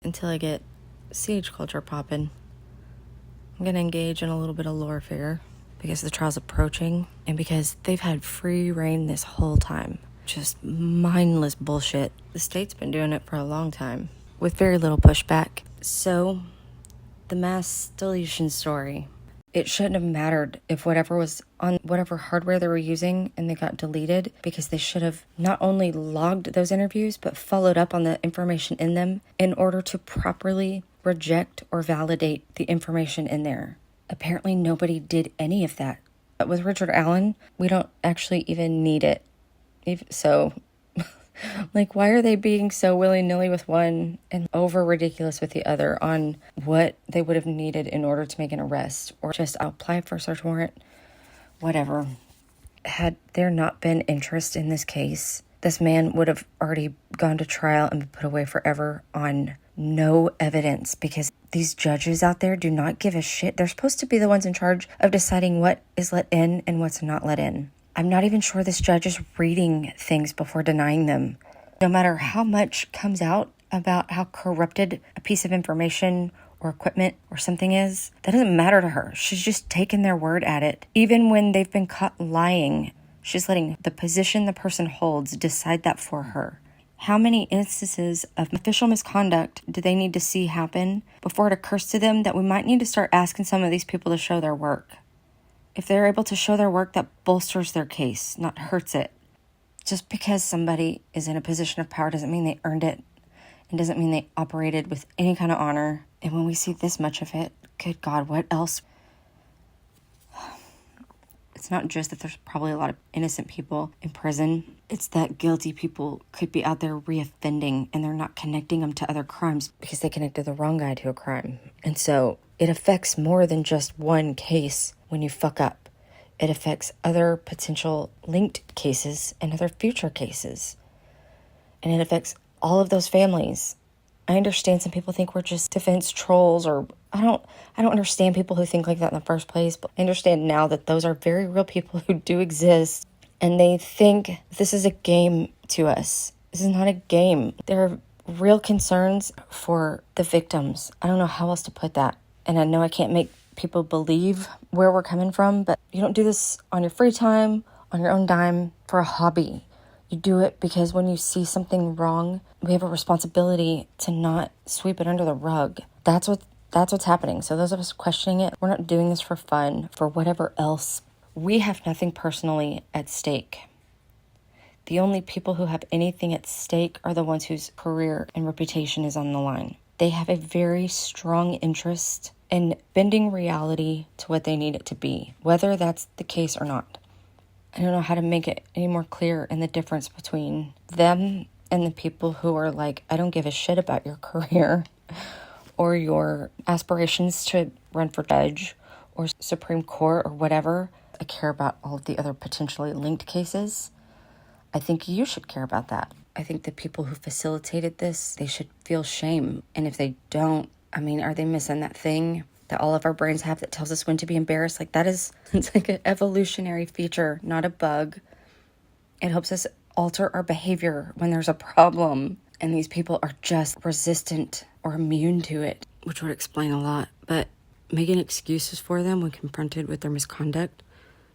until I get CH culture popping. I'm going to engage in a little bit of lore fair because the trial's approaching and because they've had free reign this whole time. Just mindless bullshit. The state's been doing it for a long time with very little pushback. So, the mass deletion story. It shouldn't have mattered if whatever was on whatever hardware they were using and they got deleted, because they should have not only logged those interviews but followed up on the information in them in order to properly reject or validate the information in there. Apparently nobody did any of that. But with Richard Allen, we don't actually even need it. So, like, why are they being so willy-nilly with one and over ridiculous with the other on what they would have needed in order to make an arrest? Or just apply for a search warrant? Whatever. Had there not been interest in this case, this man would have already gone to trial and been put away forever on no evidence, because these judges out there do not give a shit. They're supposed to be the ones in charge of deciding what is let in and what's not let in. I'm not even sure this judge is reading things before denying them. No matter how much comes out about how corrupted a piece of information or equipment or something is, that doesn't matter to her. She's just taken their word at it. Even when they've been caught lying, she's letting the position the person holds decide that for her. How many instances of official misconduct do they need to see happen before it occurs to them that we might need to start asking some of these people to show their work? If they're able to show their work, that bolsters their case, not hurts it. Just because somebody is in a position of power doesn't mean they earned it. It doesn't mean they operated with any kind of honor. And when we see this much of it, good God, what else? It's not just that there's probably a lot of innocent people in prison. It's that guilty people could be out there reoffending and they're not connecting them to other crimes because they connected the wrong guy to a crime. And so it affects more than just one case when you fuck up. It affects other potential linked cases and other future cases. And it affects all of those families. I understand some people think we're just defense trolls, or I don't understand people who think like that in the first place, but I understand now that those are very real people who do exist, and they think this is a game to us. This is not a game. There are real concerns for the victims. I don't know how else to put that. And I know I can't make people believe where we're coming from, but you don't do this on your free time, on your own dime, for a hobby. You do it because when you see something wrong, we have a responsibility to not sweep it under the rug. That's what's happening. So those of us questioning it, we're not doing this for fun, for whatever else. We have nothing personally at stake. The only people who have anything at stake are the ones whose career and reputation is on the line. They have a very strong interest in bending reality to what they need it to be, whether that's the case or not. I don't know how to make it any more clear in the difference between them and the people who are like, I don't give a shit about your career or your aspirations to run for judge or Supreme Court or whatever. I care about all of the other potentially linked cases. I think you should care about that. I think the people who facilitated this, they should feel shame. And if they don't, I mean, are they missing that thing that all of our brains have that tells us when to be embarrassed? Like it's like an evolutionary feature, not a bug. It helps us alter our behavior when there's a problem. And these people are just resistant or immune to it, which would explain a lot. But making excuses for them when confronted with their misconduct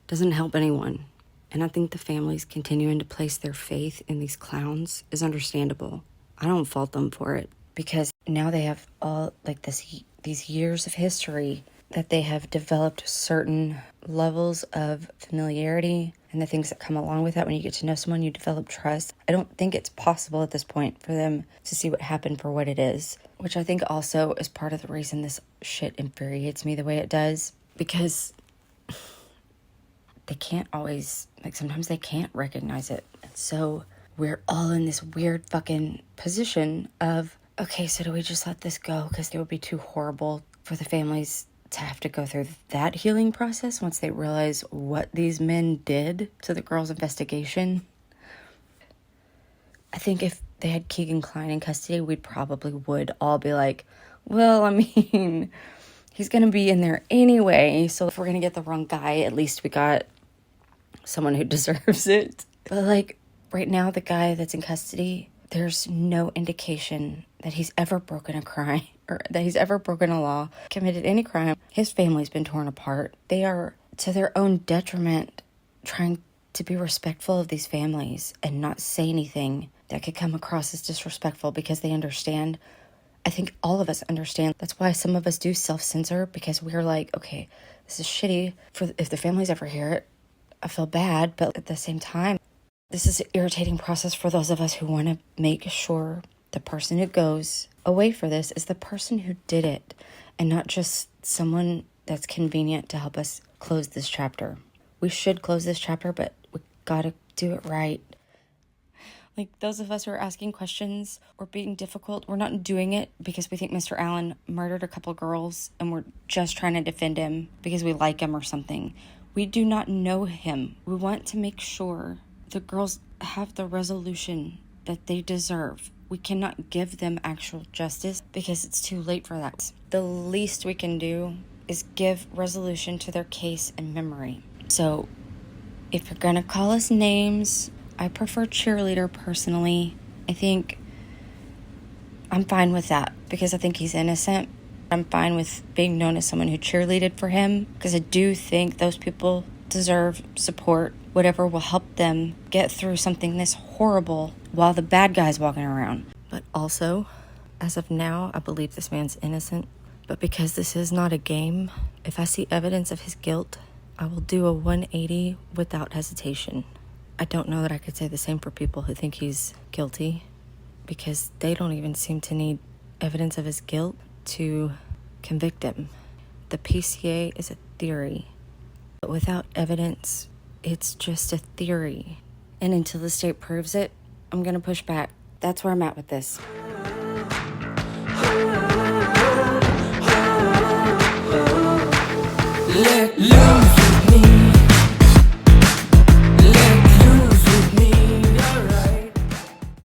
doesn't help anyone. And I think the families continuing to place their faith in these clowns is understandable. I don't fault them for it, because now they have all like these years of history that they have developed certain levels of familiarity and the things that come along with that. When you get to know someone, you develop trust. I don't think it's possible at this point for them to see what happened for what it is, which I think also is part of the reason this shit infuriates me the way it does, because they can't always, like sometimes they can't recognize it. And so we're all in this weird fucking position of, okay, so do we just let this go? Because it would be too horrible for the families to have to go through that healing process once they realize what these men did to the girl's investigation. I think if they had Keegan Kline in custody, we probably would all be like, well, I mean, he's going to be in there anyway, so if we're going to get the wrong guy, at least we got someone who deserves it. But like right now, the guy that's in custody, There's no indication that he's ever broken a crime or that he's ever broken a law, committed any crime. His family's been torn apart. They are, to their own detriment, trying to be respectful of these families and not say anything that could come across as disrespectful because they understand. I think all of us understand. That's why some of us do self-censor, because we're like, okay, this is shitty. For if the families ever hear it, I feel bad, but at the same time, this is an irritating process for those of us who want to make sure the person who goes away for this is the person who did it and not just someone that's convenient to help us close this chapter. We should close this chapter, but we gotta do it right. Like, those of us who are asking questions or being difficult, we're not doing it because we think Mr. Allen murdered a couple girls and we're just trying to defend him because we like him or something. We do not know him. We want to make sure the girls have the resolution that they deserve. We cannot give them actual justice because it's too late for that. The least we can do is give resolution to their case and memory. So if you're gonna call us names, I prefer cheerleader personally. I think I'm fine with that because I think he's innocent. I'm fine with being known as someone who cheerleaded for him because I do think those people deserve support, whatever will help them get through something this horrible while the bad guy's walking around. But also, as of now, I believe this man's innocent. But because this is not a game, if I see evidence of his guilt, I will do a 180 without hesitation. I don't know that I could say the same for people who think he's guilty, because they don't even seem to need evidence of his guilt to convict him. The PCA is a theory, but without evidence, it's just a theory. And until the state proves it, I'm gonna push back. That's where I'm at with this. Let loose.